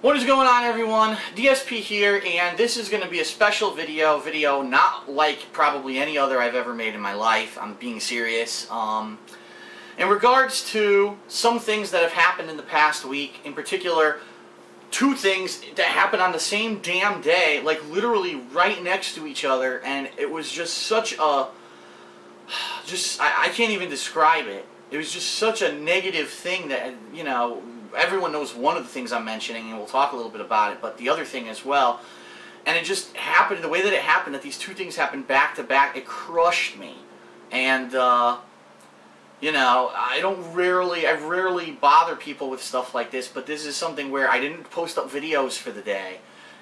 What is going on, everyone? DSP here, and this is going to be a special video not like probably any other I've ever made in my life. I'm being serious. In regards to some things that have happened in the past week, in particular, two things that happened on the same damn day, like literally right next to each other, and it was just such a, I can't even describe it. It was just such a negative thing that, you know, everyone knows one of the things I'm mentioning, and we'll talk a little bit about it, but the other thing as well. And it just happened, the way that it happened, that these two things happened back to back, it crushed me. And, you know, I rarely bother people with stuff like this, but this is something where I didn't post up videos for the day.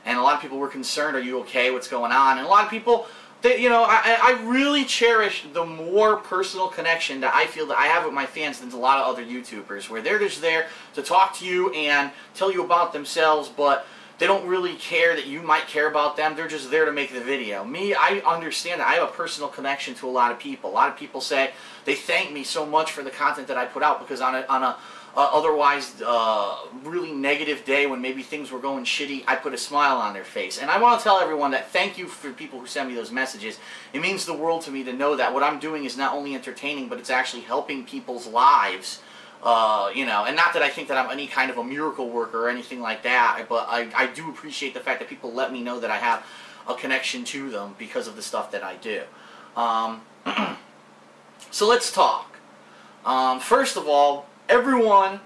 And a lot of people were concerned, are you okay, what's going on? And a lot of people, you know, I really cherish the more personal connection that I feel that I have with my fans than a lot of other YouTubers, where they're just there to talk to you and tell you about themselves, but they don't really care that you might care about them. They're just there to make the video. Me, I understand that I have a personal connection to a lot of people. A lot of people say they thank me so much for the content that I put out, because on a otherwise really negative day when maybe things were going shitty, I put a smile on their face. And I want to tell everyone that thank you for people who send me those messages. It means the world to me to know that what I'm doing is not only entertaining, but it's actually helping people's lives. You know, and not that I think that I'm any kind of a miracle worker or anything like that, but I do appreciate the fact that people let me know that I have a connection to them because of the stuff that I do. So let's talk. First of all, everyone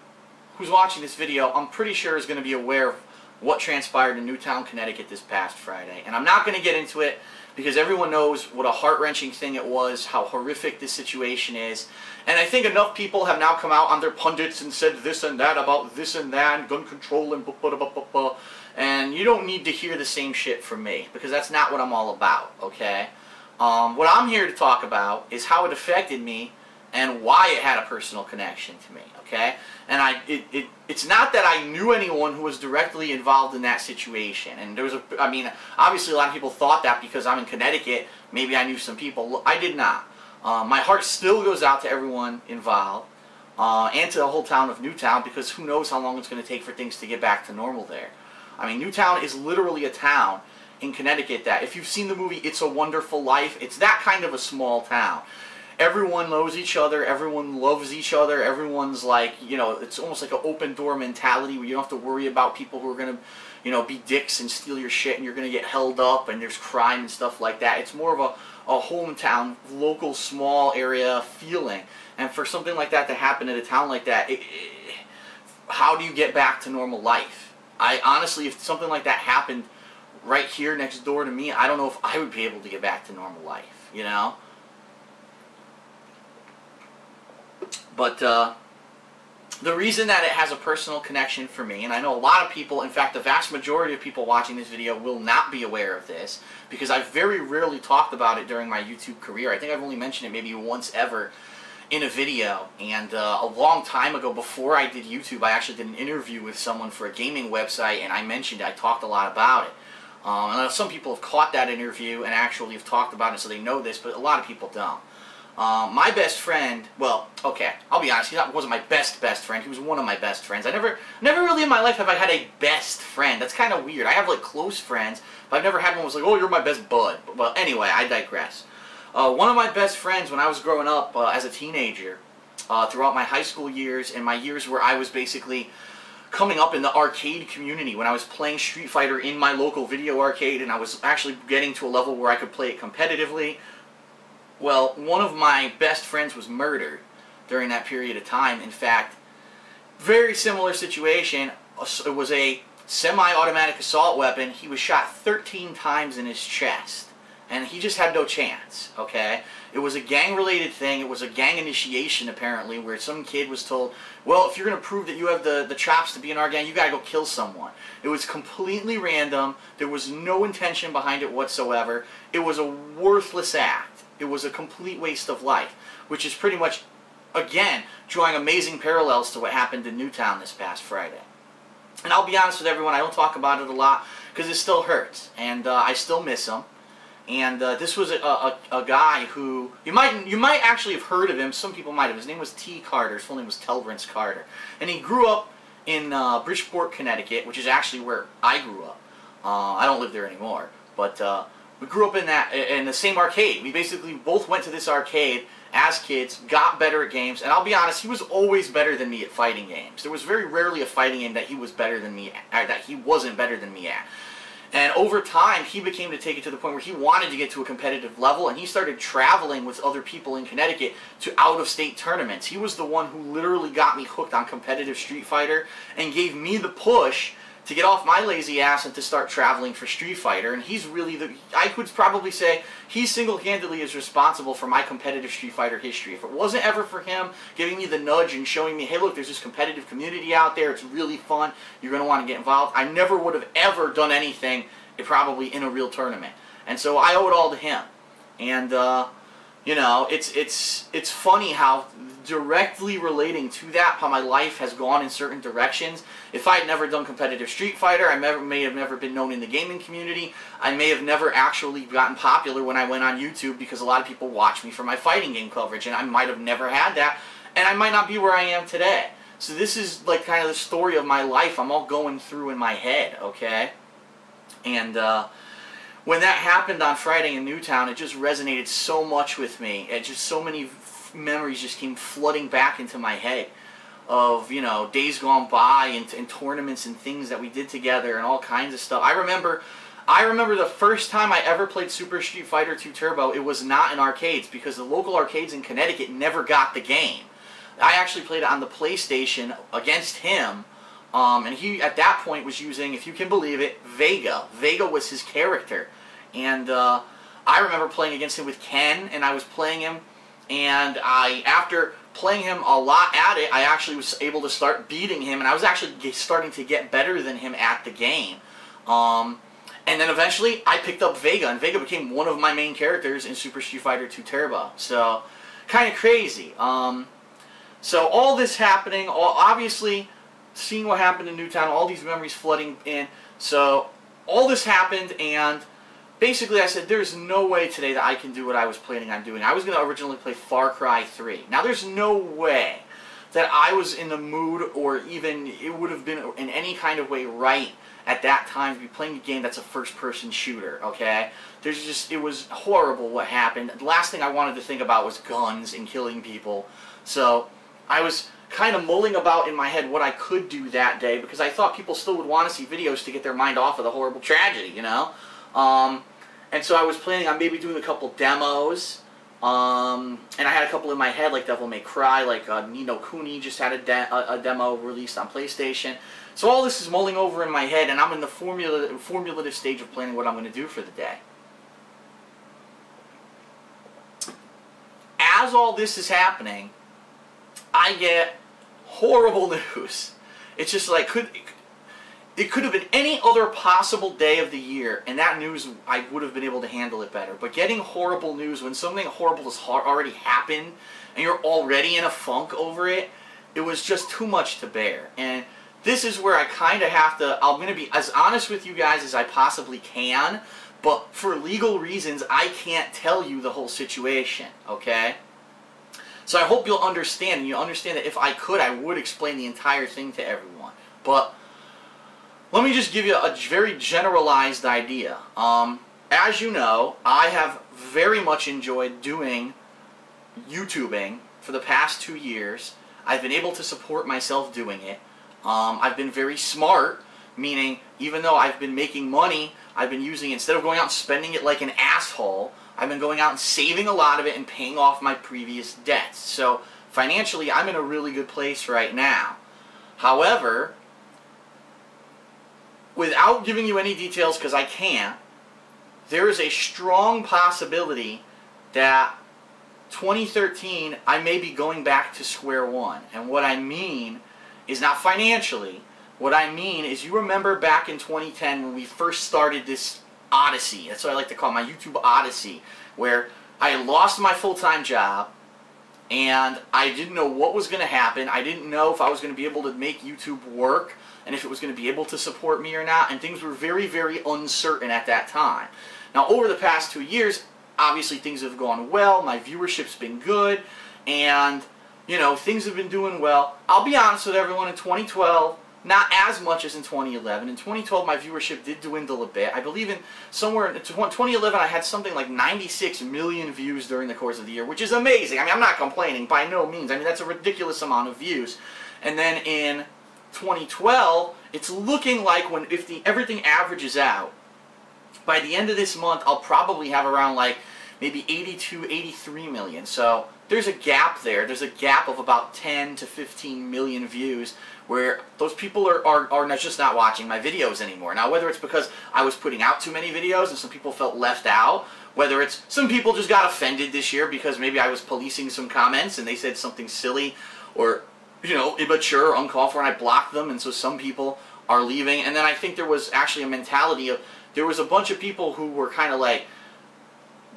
who's watching this video, I'm pretty sure, is going to be aware of what transpired in Newtown, Connecticut this past Friday. And I'm not going to get into it because everyone knows what a heart-wrenching thing it was, how horrific this situation is. And I think enough people have now come out on their pundits and said this and that about this and that, and gun control and blah. And you don't need to hear the same shit from me, because that's not what I'm all about, okay? What I'm here to talk about is how it affected me and why it had a personal connection to me, okay? And it's not that I knew anyone who was directly involved in that situation. And there was I mean, obviously a lot of people thought that because I'm in Connecticut, maybe I knew some people. I did not. My heart still goes out to everyone involved, and to the whole town of Newtown, because who knows how long it's going to take for things to get back to normal there. I mean, Newtown is literally a town in Connecticut that, if you've seen the movie It's a Wonderful Life, it's that kind of a small town. Everyone knows each other, everyone loves each other, everyone's like, you know, it's almost like an open door mentality where you don't have to worry about people who are going to, you know, be dicks and steal your shit and you're going to get held up and there's crime and stuff like that. It's more of a hometown, local, small area feeling. And for something like that to happen in a town like that, how do you get back to normal life? I honestly, if something like that happened right here next door to me, I don't know if I would be able to get back to normal life, you know? But the reason that it has a personal connection for me, and I know a lot of people, in fact the vast majority of people watching this video will not be aware of this, because I've very rarely talked about it during my YouTube career. I think I've only mentioned it maybe once ever in a video. And a long time ago, before I did YouTube, I actually did an interview with someone for a gaming website, and I mentioned it. I talked a lot about it. And some people have caught that interview and actually have talked about it, so they know this, but a lot of people don't. My best friend, well, okay, I'll be honest, he wasn't my best friend, he was one of my best friends. I never really in my life have I had a best friend. That's kind of weird. I have, like, close friends, but I've never had one who was like, oh, you're my best bud. But, well, anyway, I digress. One of my best friends when I was growing up as a teenager, throughout my high school years and my years where I was basically coming up in the arcade community, when I was playing Street Fighter in my local video arcade and I was actually getting to a level where I could play it competitively, well, one of my best friends was murdered during that period of time. In fact, very similar situation. It was a semi-automatic assault weapon. He was shot 13 times in his chest, and he just had no chance, okay? It was a gang-related thing. It was a gang initiation, apparently, where some kid was told, well, if you're going to prove that you have the chops to be in our gang, you got to go kill someone. It was completely random. There was no intention behind it whatsoever. It was a worthless act. It was a complete waste of life, which is pretty much, again, drawing amazing parallels to what happened in Newtown this past Friday. And I'll be honest with everyone, I don't talk about it a lot because it still hurts, and I still miss him. And this was a guy who, you might actually have heard of him, some people might have. His name was T. Carter, his full name was Telvance Carter. And he grew up in Bridgeport, Connecticut, which is actually where I grew up. I don't live there anymore, but we grew up in the same arcade. We basically both went to this arcade as kids, got better at games, and I'll be honest, he was always better than me at fighting games. There was very rarely a fighting game that he was better than me at, that he wasn't better than me at. And over time, he became to take it to the point where he wanted to get to a competitive level, and he started traveling with other people in Connecticut to out-of-state tournaments. He was the one who literally got me hooked on competitive Street Fighter and gave me the push to get off my lazy ass and to start traveling for Street Fighter. And he's really I could probably say he single-handedly is responsible for my competitive Street Fighter history. If it wasn't ever for him giving me the nudge and showing me, hey look, there's this competitive community out there, it's really fun, you're going to want to get involved, I never would have ever done anything probably in a real tournament. And so I owe it all to him. And you know, it's funny how directly relating to that, how my life has gone in certain directions. If I had never done competitive Street Fighter, I may have never been known in the gaming community. I may have never actually gotten popular when I went on YouTube, because a lot of people watch me for my fighting game coverage, and I might have never had that, and I might not be where I am today. So this is like kind of the story of my life I'm all going through in my head, okay? And when that happened on Friday in Newtown, it just resonated so much with me. It just, so many memories just came flooding back into my head of, you know, days gone by and tournaments and things that we did together and all kinds of stuff. I remember the first time I ever played Super Street Fighter 2 Turbo. It was not in arcades, because the local arcades in Connecticut never got the game. I actually played it on the PlayStation against him. And he, at that point, was using, if you can believe it, Vega. Vega was his character. And I remember playing against him with Ken, and I was playing him, and after playing him a lot at it, I actually was able to start beating him, and I was actually starting to get better than him at the game. And then eventually, I picked up Vega, and Vega became one of my main characters in Super Street Fighter 2 Turbo. So, kind of crazy. So all this happening, obviously, seeing what happened in Newtown, all these memories flooding in. So all this happened, and basically I said, there's no way today that I can do what I was planning on doing. I was going to originally play Far Cry 3. Now there's no way that I was in the mood, or even it would have been in any kind of way right at that time to be playing a game that's a first-person shooter, okay? There's just, it was horrible what happened. The last thing I wanted to think about was guns and killing people. So I was kind of mulling about in my head what I could do that day, because I thought people still would want to see videos to get their mind off of the horrible tragedy, you know? And so I was planning on maybe doing a couple demos, and I had a couple in my head, like Devil May Cry, like Ni no Kuni just had a demo released on PlayStation. So all this is mulling over in my head, and I'm in the formulative stage of planning what I'm going to do for the day. As all this is happening, I get horrible news. It's just like, it could have been any other possible day of the year, and that news, I would have been able to handle it better. But getting horrible news when something horrible has already happened, and you're already in a funk over it, it was just too much to bear. And this is where I kind of have to, I'm going to be as honest with you guys as I possibly can, but for legal reasons, I can't tell you the whole situation, okay? So I hope you'll understand, and you'll understand that if I could, I would explain the entire thing to everyone. But let me just give you a very generalized idea. As you know, I have very much enjoyed doing YouTubing for the past 2 years. I've been able to support myself doing it. I've been very smart, meaning even though I've been making money, I've been using, instead of going out and spending it like an asshole, I've been going out and saving a lot of it and paying off my previous debts. So financially, I'm in a really good place right now. However, without giving you any details, because I can't, there is a strong possibility that 2013, I may be going back to square one. And what I mean is not financially. What I mean is, you remember back in 2010 when we first started this odyssey, that's what I like to call my YouTube odyssey, where I lost my full-time job, and I didn't know what was going to happen. I didn't know if I was going to be able to make YouTube work, and if it was going to be able to support me or not, and things were very, very uncertain at that time. Now, over the past 2 years, obviously things have gone well, my viewership's been good, and, you know, things have been doing well. I'll be honest with everyone, in 2012, not as much as in 2011. In 2012, my viewership did dwindle a bit. I believe in somewhere in 2011, I had something like 96 million views during the course of the year, which is amazing. I mean, I'm not complaining by no means. I mean, that's a ridiculous amount of views. And then in 2012, it's looking like if everything averages out, by the end of this month, I'll probably have around like maybe 82, 83 million. So there's a gap there. There's a gap of about 10 to 15 million views where those people are just not watching my videos anymore. Now, whether it's because I was putting out too many videos and some people felt left out, whether it's some people just got offended this year because maybe I was policing some comments and they said something silly or, you know, immature or uncalled for and I blocked them, and so some people are leaving. And then I think there was actually a mentality of, there was a bunch of people who were kind of like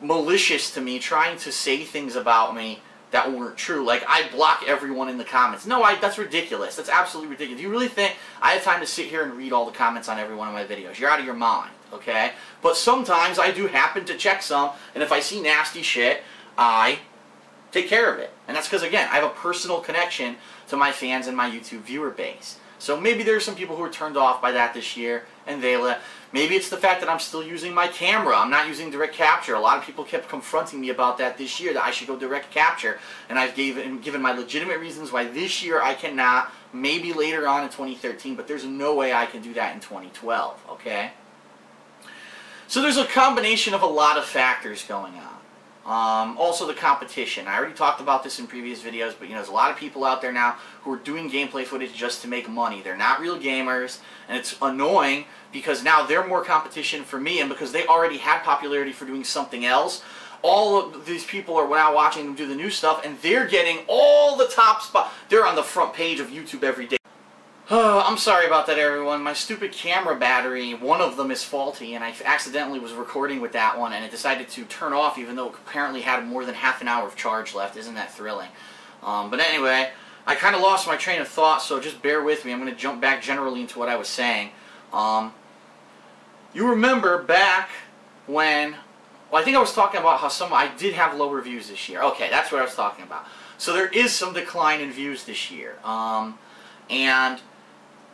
malicious to me, trying to say things about me that weren't true. Like, I block everyone in the comments. No, that's ridiculous. That's absolutely ridiculous. Do you really think I have time to sit here and read all the comments on every one of my videos? You're out of your mind, okay? But sometimes I do happen to check some, and if I see nasty shit, I take care of it. And that's because, again, I have a personal connection to my fans and my YouTube viewer base. So maybe there's some people who are turned off by that this year, and they left. Maybe it's the fact that I'm still using my camera. I'm not using direct capture. A lot of people kept confronting me about that this year, that I should go direct capture. And I've given my legitimate reasons why this year I cannot. Maybe later on in 2013, but there's no way I can do that in 2012, okay? So there's a combination of a lot of factors going on. Also the competition. I already talked about this in previous videos, but you know, there's a lot of people out there now who are doing gameplay footage just to make money. They're not real gamers, and it's annoying because now they're more competition for me, and because they already had popularity for doing something else, all of these people are now watching them do the new stuff, and they're getting all the top spot. They're on the front page of YouTube every day. Oh, I'm sorry about that, everyone. My stupid camera battery, one of them is faulty, and I accidentally was recording with that one, and it decided to turn off even though it apparently had more than half an hour of charge left. Isn't that thrilling? But anyway, I kind of lost my train of thought, so just bear with me. I'm going to jump back generally into what I was saying. You remember back when... Well, I think I was talking about how I did have lower views this year. Okay, that's what I was talking about. So there is some decline in views this year. And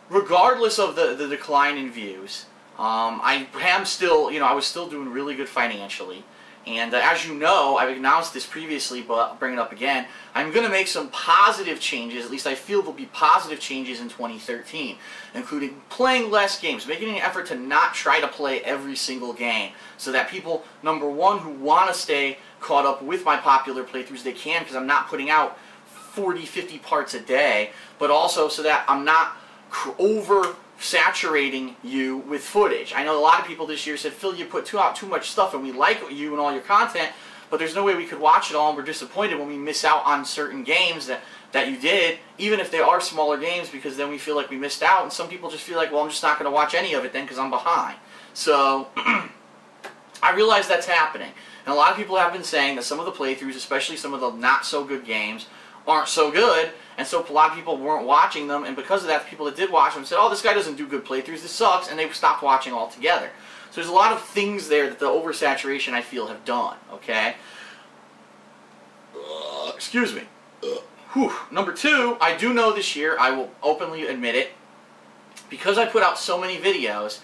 regardless of the decline in views, I am still, you know, I was still doing really good financially. And as you know, I've announced this previously, but I'll bring it up again. I'm going to make some positive changes, at least I feel there'll be positive changes in 2013, including playing less games, making an effort to not try to play every single game, so that people, number one, who want to stay caught up with my popular playthroughs, they can, because I'm not putting out 40, 50 parts a day, but also so that I'm not oversaturating you with footage. I know a lot of people this year said, Phil, you put out too much stuff and we like you and all your content, but there's no way we could watch it all, and we're disappointed when we miss out on certain games that you did, even if they are smaller games, because then we feel like we missed out, and some people just feel like, well, I'm just not going to watch any of it then because I'm behind. So I realize that's happening. And a lot of people have been saying that some of the playthroughs, especially some of the not-so-good games, aren't so good, and so a lot of people weren't watching them, and because of that, the people that did watch them said, oh, this guy doesn't do good playthroughs, this sucks, and they stopped watching altogether. So there's a lot of things there that the oversaturation, I feel, have done, okay? Excuse me. Whew. Number two, I do know this year, I will openly admit it, because I put out so many videos,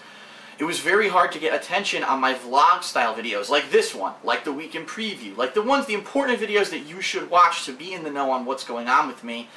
it was very hard to get attention on my vlog-style videos, like this one, like the Week in Preview, like the important videos that you should watch to be in the know on what's going on with me.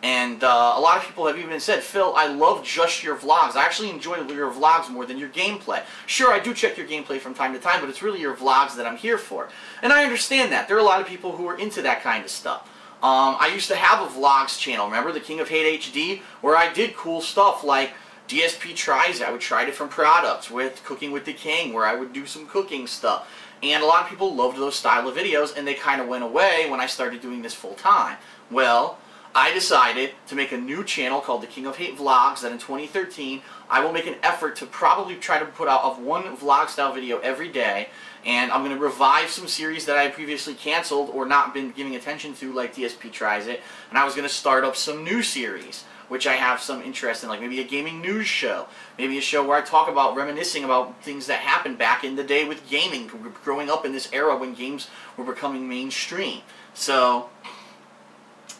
And a lot of people have even said, Phil, I love just your vlogs. I actually enjoy your vlogs more than your gameplay. Sure, I do check your gameplay from time to time, but it's really your vlogs that I'm here for. And I understand that. There are a lot of people who are into that kind of stuff. I used to have a vlogs channel, remember, the King of Hate HD, where I did cool stuff like DSP Tries It. I would try different products, with Cooking with the King, where I would do some cooking stuff. And a lot of people loved those style of videos, and they kind of went away when I started doing this full time. Well, I decided to make a new channel called The King of Hate Vlogs, that in 2013 I will make an effort to probably try to put out one vlog style video every day, and I'm going to revive some series that I had previously canceled or not been giving attention to, like DSP Tries It, and I was going to start up some new series, which I have some interest in, like maybe a gaming news show, maybe a show where I talk about, reminiscing about things that happened back in the day with gaming, growing up in this era when games were becoming mainstream. So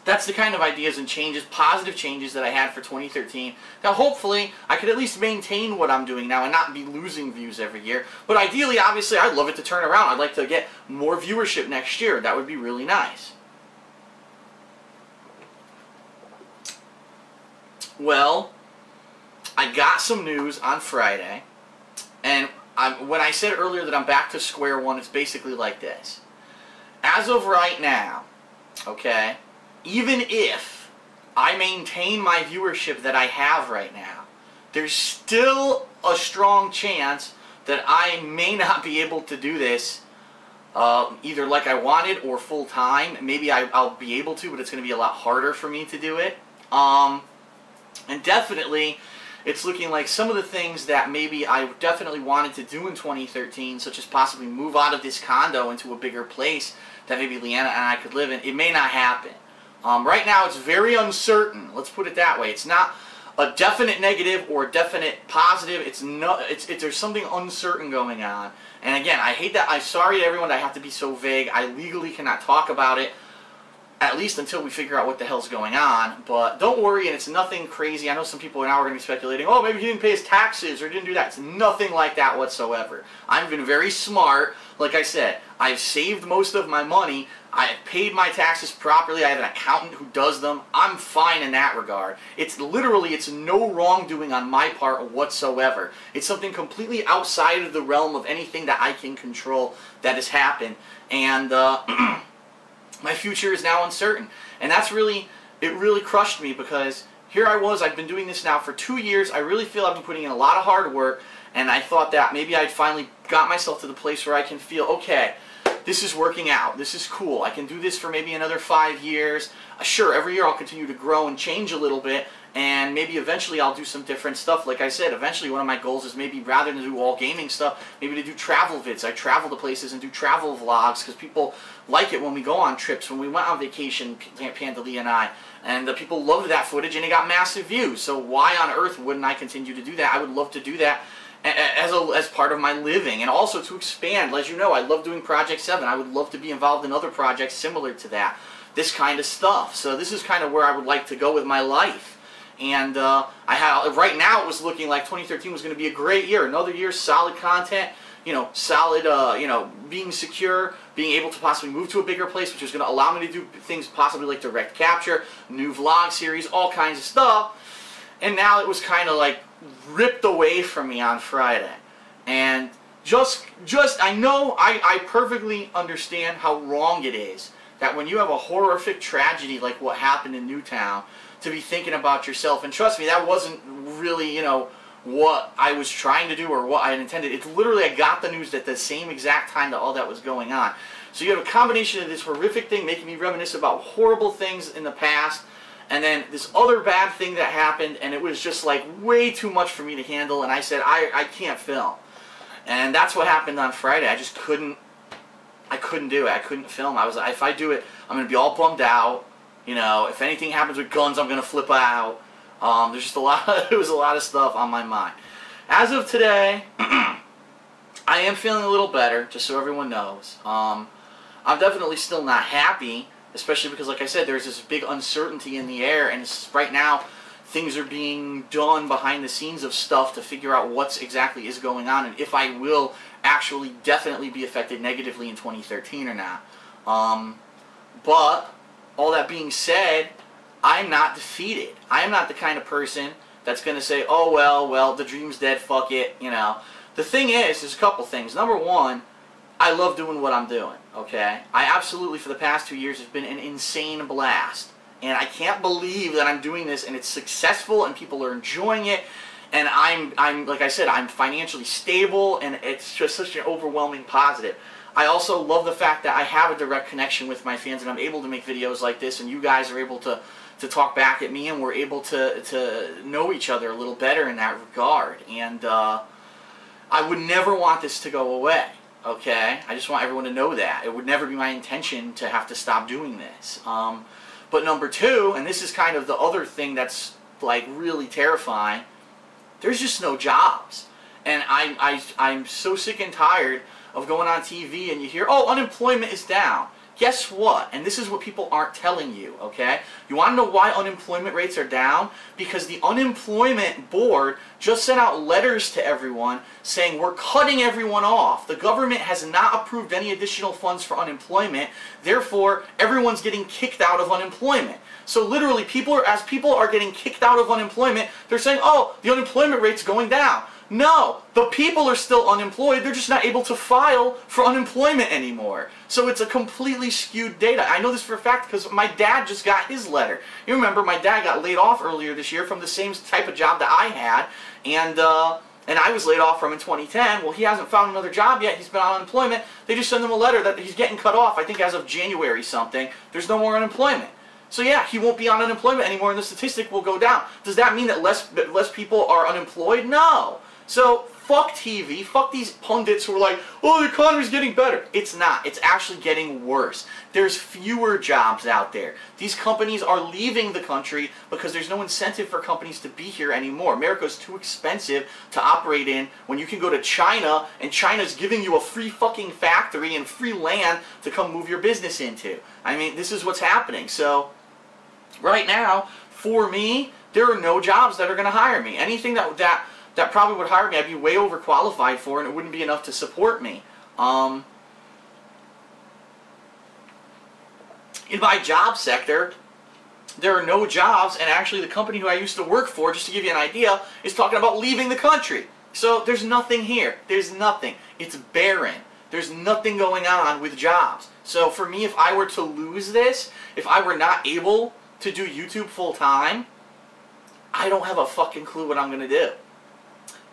that's the kind of ideas and changes, positive changes that I had for 2013. Now, hopefully, I could at least maintain what I'm doing now and not be losing views every year. But ideally, obviously, I'd love it to turn around. I'd like to get more viewership next year. That would be really nice. Well, I got some news on Friday, and when I said earlier that I'm back to square one, it's basically like this. As of right now, okay, even if I maintain my viewership that I have right now, there's still a strong chance that I may not be able to do this either like I wanted or full time. Maybe I'll be able to, but it's going to be a lot harder for me to do it. And definitely, it's looking like some of the things that maybe I definitely wanted to do in 2013, such as possibly move out of this condo into a bigger place that maybe Leanna and I could live in, it may not happen. Right now, it's very uncertain. Let's put it that way. It's not a definite negative or a definite positive. There's something uncertain going on. And again, I hate that. I'm sorry to everyone that I have to be so vague. I legally cannot talk about it, at least until we figure out what the hell's going on. But don't worry, and it's nothing crazy. I know some people now are going to be speculating, oh, maybe he didn't pay his taxes or didn't do that. It's nothing like that whatsoever. I've been very smart. Like I said, I've saved most of my money. I have paid my taxes properly. I have an accountant who does them. I'm fine in that regard. It's no wrongdoing on my part whatsoever. It's something completely outside of the realm of anything that I can control that has happened. And my future is now uncertain. And it really crushed me, because here I was, I've been doing this now for 2 years. I really feel I've been putting in a lot of hard work, and I thought that maybe I'd finally got myself to the place where I can feel, okay, this is working out. This is cool. I can do this for maybe another 5 years. Sure, every year I'll continue to grow and change a little bit, and maybe eventually I'll do some different stuff. Like I said, eventually one of my goals is maybe rather than do all gaming stuff, maybe to do travel vids. I travel to places and do travel vlogs because people like it when we go on trips, when we went on vacation, Pandalia and I, and the people loved that footage and it got massive views. So why on earth wouldn't I continue to do that? I would love to do that as part of my living, and also to expand. As you know, I love doing Project 7. I would love to be involved in other projects similar to that, this kind of stuff. So this is kind of where I would like to go with my life. And right now it was looking like 2013 was going to be a great year, another year, solid content, solid, being secure, being able to possibly move to a bigger place, which is going to allow me to do things possibly like direct capture, new vlog series, all kinds of stuff. And now it was kind of like ripped away from me on Friday. And I know I perfectly understand how wrong it is that when you have a horrific tragedy like what happened in Newtown, to be thinking about yourself. And trust me, that wasn't really, what I was trying to do or what I had intended. It's literally, I got the news at the same exact time that all that was going on. So you have a combination of this horrific thing making me reminisce about horrible things in the past, and then this other bad thing that happened, and it was just like way too much for me to handle, and I said, I can't film. And that's what happened on Friday. I just couldn't do it. I couldn't film. I was like, if I do it, I'm going to be all bummed out. If anything happens with guns, I'm going to flip out. There's just there was a lot of stuff on my mind. As of today, I am feeling a little better, just so everyone knows. I'm definitely still not happy, especially because, like I said, there's this big uncertainty in the air, and right now, things are being done behind the scenes of stuff to figure out what exactly is going on, and if I will actually definitely be affected negatively in 2013 or not. But all that being said, I'm not defeated. I am not the kind of person that's going to say, oh, well, the dream's dead, fuck it, The thing is, there's a couple things. Number one, I love doing what I'm doing, okay? I absolutely, for the past 2 years, have been an insane blast. And I can't believe that I'm doing this and it's successful and people are enjoying it. And I'm like I said, I'm financially stable, and it's just such an overwhelming positive. I also love the fact that I have a direct connection with my fans, and I'm able to make videos like this, and you guys are able to talk back at me, and we're able to know each other a little better in that regard. And I would never want this to go away, okay? I just want everyone to know that. It would never be my intention to have to stop doing this. But number two, and this is kind of the other thing that's like really terrifying, there's just no jobs. And I'm so sick and tired of going on TV and you hear, oh, unemployment is down. Guess what? And this is what people aren't telling you, okay? You want to know why unemployment rates are down? Because the unemployment board just sent out letters to everyone saying we're cutting everyone off. The government has not approved any additional funds for unemployment. Therefore, everyone's getting kicked out of unemployment. So literally, as people are getting kicked out of unemployment, they're saying, oh, the unemployment rate's going down. No, the people are still unemployed. They're just not able to file for unemployment anymore. So it's a completely skewed data. I know this for a fact because my dad just got his letter. You remember my dad got laid off earlier this year from the same type of job that I had, and I was laid off from in 2010. Well, he hasn't found another job yet. He's been on unemployment. They just send him a letter that he's getting cut off, I think as of January something. There's no more unemployment. So yeah, he won't be on unemployment anymore and the statistic will go down. Does that mean that less people are unemployed? No. So fuck TV, fuck these pundits who are like, oh, the economy's getting better. It's not. It's actually getting worse. There's fewer jobs out there. These companies are leaving the country because there's no incentive for companies to be here anymore. America's too expensive to operate in when you can go to China and China's giving you a free fucking factory and free land to come move your business into. I mean, this is what's happening. So right now, for me, there are no jobs that are going to hire me. Anything that probably would hire me, I'd be way overqualified for, and it wouldn't be enough to support me. In my job sector, there are no jobs, and actually the company who I used to work for, just to give you an idea, is talking about leaving the country. So there's nothing here. There's nothing. It's barren. There's nothing going on with jobs. So for me, if I were to lose this, if I were not able to do YouTube full time, I don't have a fucking clue what I'm going to do.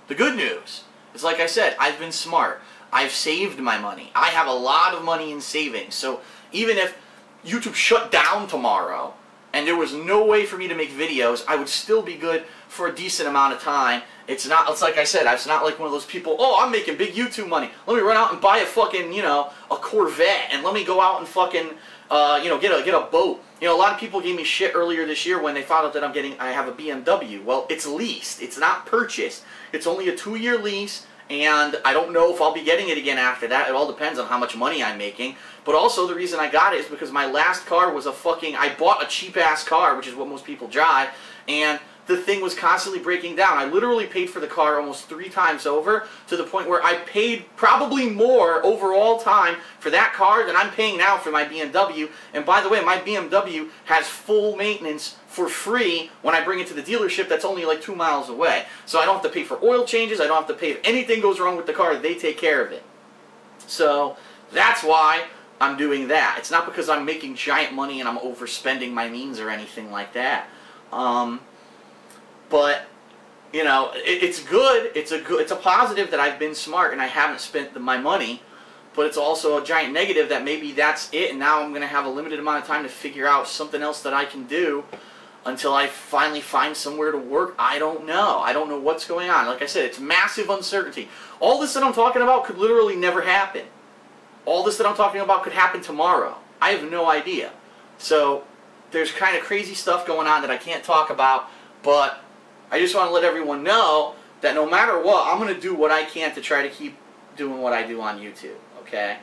The good news is, like I said, I've been smart. I've saved my money. I have a lot of money in savings. So even if YouTube shut down tomorrow and there was no way for me to make videos, I would still be good for a decent amount of time. It's like I said, it's not like one of those people, oh, I'm making big YouTube money. Let me run out and buy a fucking, a Corvette, and let me go out and fucking, get a boat. A lot of people gave me shit earlier this year when they found out that I have a BMW. Well, it's leased. It's not purchased. It's only a 2-year lease, and I don't know if I'll be getting it again after that. It all depends on how much money I'm making. But also the reason I got it is because my last car was I bought a cheap-ass car, which is what most people drive, and the thing was constantly breaking down. I literally paid for the car almost 3 times over, to the point where I paid probably more overall time for that car than I'm paying now for my BMW. And by the way, my BMW has full maintenance for free when I bring it to the dealership that's only like 2 miles away. So I don't have to pay for oil changes, I don't have to pay if anything goes wrong with the car, they take care of it. So that's why I'm doing that. It's not because I'm making giant money and I'm overspending my means or anything like that. But it's good. It's a positive that I've been smart and I haven't spent my money. But it's also a giant negative that maybe that's it, and now I'm going to have a limited amount of time to figure out something else that I can do until I finally find somewhere to work. I don't know. I don't know what's going on. Like I said, it's massive uncertainty. All this that I'm talking about could literally never happen. All this that I'm talking about could happen tomorrow. I have no idea. So there's kind of crazy stuff going on that I can't talk about, but I just want to let everyone know that no matter what, I'm going to do what I can to try to keep doing what I do on YouTube. Okay?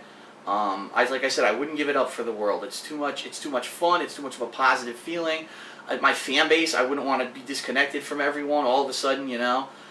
Like I said, I wouldn't give it up for the world. It's too much fun. It's too much of a positive feeling. My fan base, I wouldn't want to be disconnected from everyone all of a sudden,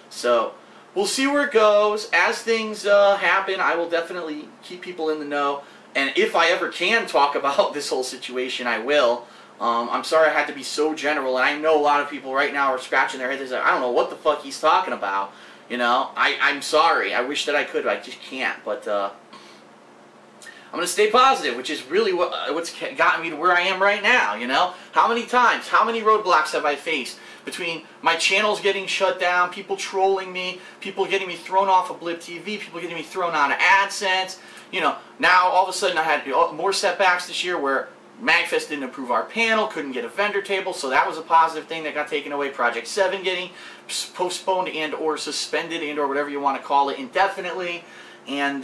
So we'll see where it goes. As things happen, I will definitely keep people in the know. And if I ever can talk about this whole situation, I will. I'm sorry I had to be so general, and I know a lot of people right now are scratching their heads. They're like, I don't know what the fuck he's talking about. I'm sorry. I wish that I could, but I just can't. But I'm going to stay positive, which is really what's gotten me to where I am right now, How many times, how many roadblocks have I faced between my channels getting shut down, people trolling me, people getting me thrown off of Blip TV, people getting me thrown out of AdSense. Now all of a sudden I had more setbacks this year where MagFest didn't approve our panel, couldn't get a vendor table, so that was a positive thing that got taken away. Project 7 getting postponed and or suspended and or whatever you want to call it indefinitely. And,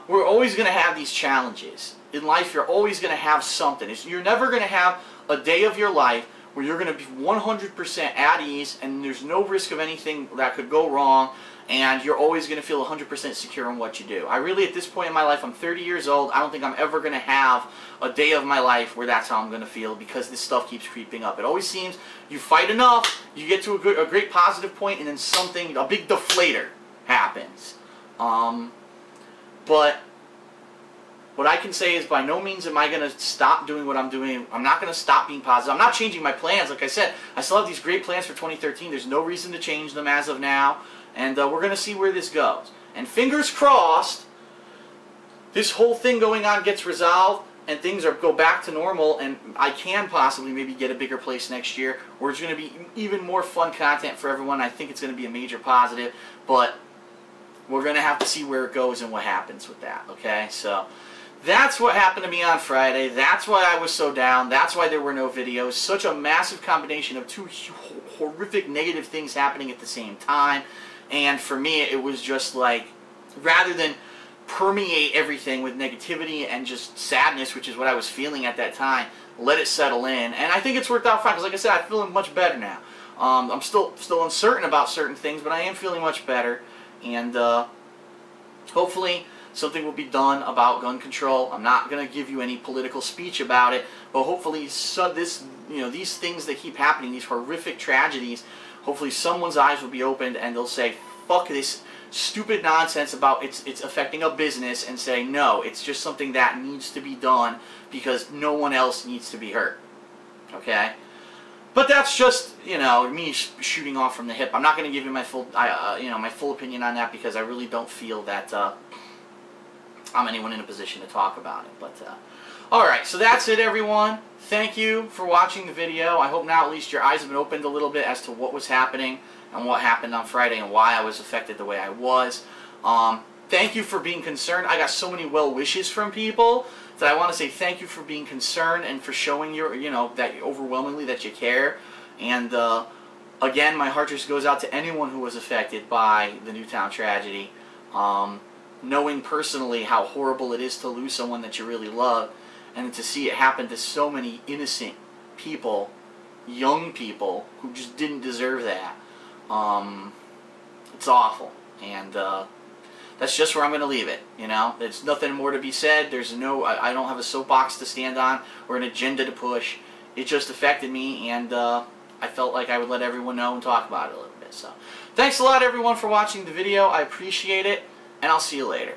we're always going to have these challenges. In life, you're always going to have something. You're never going to have a day of your life where you're going to be 100% at ease and there's no risk of anything that could go wrong and you're always going to feel 100% secure in what you do. I really, at this point in my life, I'm 30 years old, I don't think I'm ever going to have a day of my life where that's how I'm going to feel, because this stuff keeps creeping up. It always seems you fight enough, you get to a great positive point, and then something, a big deflator happens. But what I can say is, by no means am I going to stop doing what I'm doing. I'm not going to stop being positive. I'm not changing my plans. Like I said, I still have these great plans for 2013. There's no reason to change them as of now. And we're going to see where this goes. And fingers crossed, this whole thing going on gets resolved and things go back to normal, and I can possibly maybe get a bigger place next year where it's going to be even more fun content for everyone. I think it's going to be a major positive, but we're going to have to see where it goes and what happens with that, okay? So that's what happened to me on Friday. That's why I was so down. That's why there were no videos. Such a massive combination of two horrific negative things happening at the same time. And for me, it was just like, rather than permeate everything with negativity and just sadness, which is what I was feeling at that time, let it settle in. And I think it's worked out fine, because like I said, I'm feeling much better now. I'm still uncertain about certain things, but I am feeling much better. And hopefully something will be done about gun control. I'm not going to give you any political speech about it, but hopefully these things that keep happening, these horrific tragedies, hopefully someone's eyes will be opened and they'll say, fuck this stupid nonsense about it's affecting a business, and say, no, it's just something that needs to be done because no one else needs to be hurt. Okay? But that's just, me shooting off from the hip. I'm not going to give you my full, my full opinion on that, because I really don't feel that I'm anyone in a position to talk about it. But all right, so that's it, everyone. Thank you for watching the video. I hope now at least your eyes have been opened a little bit as to what was happening and what happened on Friday and why I was affected the way I was. Thank you for being concerned. I got so many well wishes from people that I want to say thank you for being concerned and for showing your, that overwhelmingly that you care. And again, my heart just goes out to anyone who was affected by the Newtown tragedy. Knowing personally how horrible it is to lose someone that you really love, and to see it happen to so many innocent people, young people, who just didn't deserve that. It's awful. And that's just where I'm going to leave it. There's nothing more to be said. There's I don't have a soapbox to stand on or an agenda to push. It just affected me, and I felt like I would let everyone know and talk about it a little bit. So, thanks a lot, everyone, for watching the video. I appreciate it, and I'll see you later.